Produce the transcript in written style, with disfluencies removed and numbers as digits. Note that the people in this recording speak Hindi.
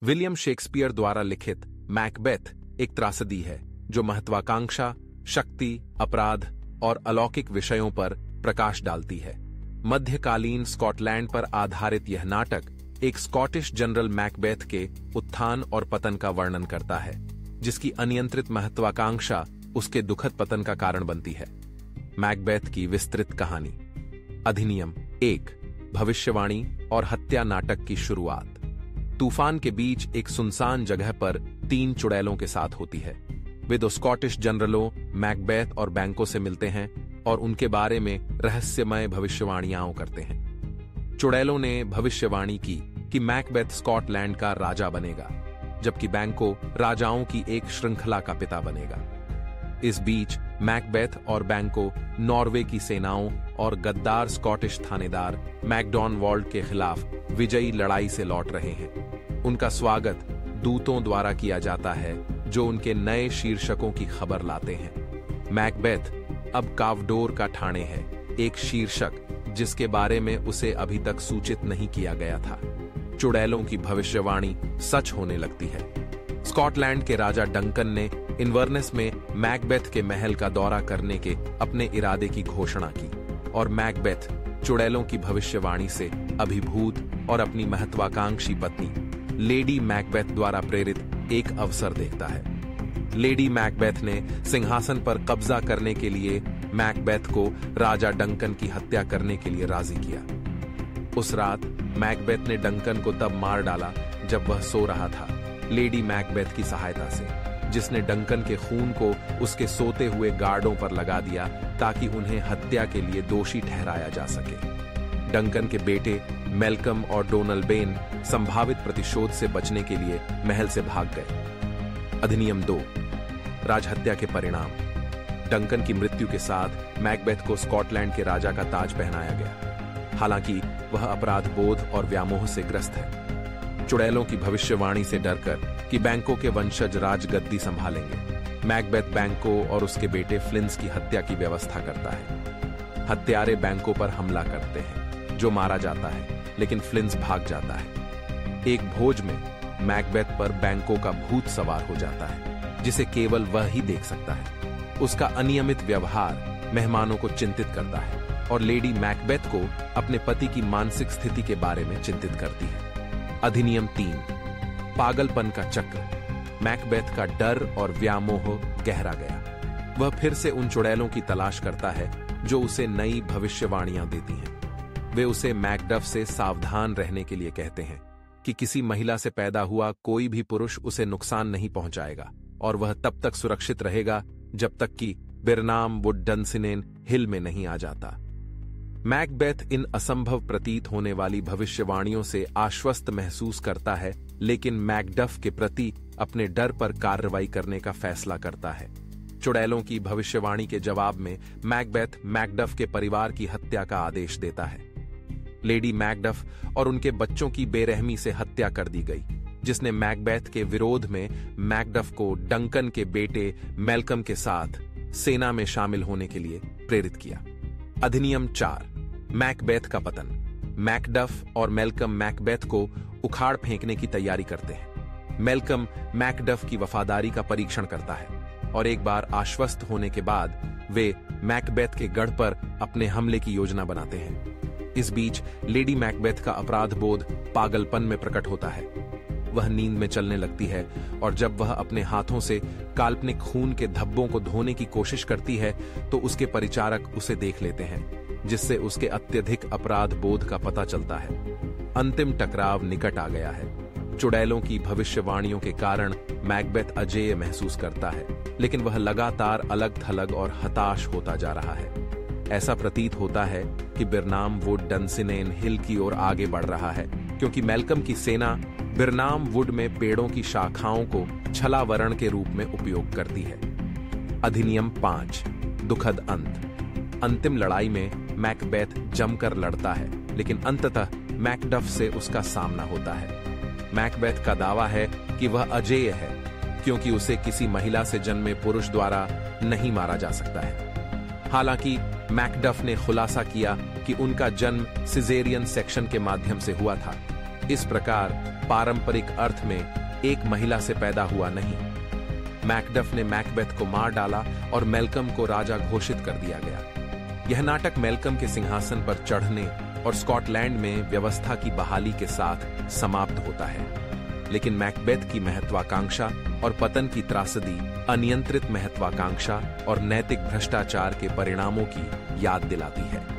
विलियम शेक्सपियर द्वारा लिखित मैकबेथ एक त्रासदी है जो महत्वाकांक्षा, शक्ति, अपराध और अलौकिक विषयों पर प्रकाश डालती है। मध्यकालीन स्कॉटलैंड पर आधारित यह नाटक एक स्कॉटिश जनरल मैकबेथ के उत्थान और पतन का वर्णन करता है, जिसकी अनियंत्रित महत्वाकांक्षा उसके दुखद पतन का कारण बनती है। मैकबेथ की विस्तृत कहानी। अधिनियम 1, भविष्यवाणी और हत्या नाटक की शुरुआत। तूफान के बीच एक सुनसान जगह पर 3 चुड़ैलों के साथ होती है। वे 2 स्कॉटिश जनरलों मैकबेथ और बैंको से मिलते हैं और उनके बारे में रहस्यमय भविष्यवाणियां करते हैं। चुड़ैलों ने भविष्यवाणी की कि मैकबेथ स्कॉटलैंड का राजा बनेगा, जबकि बैंको राजाओं की एक श्रृंखला का पिता बनेगा। इस बीच मैकबेथ और बैंको नॉर्वे की सेनाओं और गद्दार स्कॉटिश थानेदार मैकडॉनवाल्ड के खिलाफ विजयी लड़ाई से लौट रहे हैं। उनका स्वागत दूतों द्वारा किया जाता है जो उनके नए शीर्षकों की खबर लाते हैं। मैकबेथ अब कावडोर का ठाणे है, एक शीर्षक जिसके बारे में उसे अभी तक सूचित नहीं किया गया था। चुड़ैलों की भविष्यवाणी सच होने लगती है। स्कॉटलैंड के राजा डंकन ने इन्वर्नेस में मैकबेथ के महल का दौरा करने के अपने इरादे की घोषणा की और मैकबेथ चुड़ैलों की भविष्यवाणी से अभिभूत और अपनी महत्वाकांक्षी पत्नी लेडी मैकबेथ द्वारा प्रेरित एक अवसर देखता है। लेडी मैकबेथ ने सिंहासन पर कब्जा करने के लिए मैकबेथ को राजा डंकन की हत्या करने के लिए राजी किया। उस रात मैकबेथ ने डंकन को तब मार डाला जब वह सो रहा था, लेडी मैकबेथ की सहायता से, जिसने डंकन के खून को उसके सोते हुए गार्डों पर लगा दिया ताकि उन्हें हत्या के लिए दोषी ठहराया जा सके। डंकन के बेटे मेल्कम और डोनल बेन संभावित प्रतिशोध से बचने के लिए महल से भाग गए। अधिनियम 2, राजहत्या के परिणाम। डंकन की मृत्यु के साथ मैकबेथ को स्कॉटलैंड के राजा का ताज पहनाया गया, हालांकि वह अपराध बोध और व्यामोह से ग्रस्त है। चुड़ैलों की भविष्यवाणी से डरकर कि बैंको के वंशज राजगद्दी संभालेंगे, मैकबेथ बैंको और उसके बेटे फ्लिंस की हत्या की व्यवस्था करता है। हत्यारे बैंको पर हमला करते हैं, जो मारा जाता है, लेकिन फ्लिंस भाग जाता है। एक भोज में मैकबेथ पर बैंको का भूत सवार हो जाता है, जिसे केवल वह ही देख सकता है। उसका अनियमित व्यवहार मेहमानों को चिंतित करता है और लेडी मैकबेथ को अपने पति की मानसिक स्थिति के बारे में चिंतित करती है। अधिनियम 3, पागलपन का चक्र। मैकबेथ का डर और व्यामोह गहरा गया। वह फिर से उन चुड़ैलों की तलाश करता है जो उसे नई भविष्यवाणियां देती हैं। वे उसे मैकडफ से सावधान रहने के लिए कहते हैं कि किसी महिला से पैदा हुआ कोई भी पुरुष उसे नुकसान नहीं पहुंचाएगा और वह तब तक सुरक्षित रहेगा जब तक कि बिरनाम वुड डंसिनेन हिल में नहीं आ जाता। मैकबेथ इन असंभव प्रतीत होने वाली भविष्यवाणियों से आश्वस्त महसूस करता है, लेकिन मैकडफ के प्रति अपने डर पर कार्रवाई करने का फैसला करता है। चुड़ैलों की भविष्यवाणी के जवाब में मैकबेथ मैकडफ के परिवार की हत्या का आदेश देता है। लेडी मैकडफ और उनके बच्चों की बेरहमी से हत्या कर दी गई, जिसने मैकबेथ के विरोध में मैकडफ को डंकन के बेटे मेल्कम के साथ सेना में शामिल होने के लिए प्रेरित किया। अधिनियम 4, मैकबेथ का पतन। मैकडफ और मेल्कम मैकबेथ को उखाड़ फेंकने की तैयारी करते हैं। मेल्कम मैकडफ की वफादारी का परीक्षण करता है और एक बार आश्वस्त होने के बाद वे मैकबेथ के गढ़ पर अपने हमले की योजना बनाते हैं। इस बीच लेडी मैकबेथ का अपराध बोध पागलपन में प्रकट होता है। वह नींद में चलने लगती है और जब वह अपने हाथों से काल्पनिक खून के धब्बों को धोने की कोशिश करती है तो उसके परिचारक उसे देख लेते हैं, जिससे उसके अत्यधिक अपराध बोध का पता चलता है। अंतिम टकराव निकट आ गया है। चुड़ैलों की भविष्यवाणियों के कारण मैकबेथ अजेय महसूस करता है, लेकिन वह लगातार अलग थलग और हताश होता जा रहा है। ऐसा प्रतीत होता है कि बिरनाम वुड डंसिनेन हिल की ओर आगे बढ़ रहा है, क्योंकि मेल्कम की सेना बिरनाम वुड में पेड़ों की शाखाओं को छलावरण के रूप में उपयोग करती है। अधिनियम 5, दुखद अंत। अंतिम लड़ाई में मैकबेथ जमकर लड़ता है, लेकिन अंततः मैकडफ से उसका सामना होता है। मैकबेथ का दावा है कि वह अजेय है, क्योंकि उसे किसी महिला से जन्मे पुरुष द्वारा नहीं मारा जा सकता है। हालांकि मैकडफ ने खुलासा किया कि उनका जन्म सिजेरियन सेक्शन के माध्यम से हुआ था। इस प्रकार पारंपरिक अर्थ में एक महिला से पैदा हुआ नहीं। मैकडफ ने मैकबेथ को मार डाला और मैल्कम को राजा घोषित कर दिया गया। यह नाटक मैल्कम के सिंहासन पर चढ़ने और स्कॉटलैंड में व्यवस्था की बहाली के साथ समाप्त होता है, लेकिन मैकबेथ की महत्वाकांक्षा और पतन की त्रासदी अनियंत्रित महत्वाकांक्षा और नैतिक भ्रष्टाचार के परिणामों की याद दिलाती है।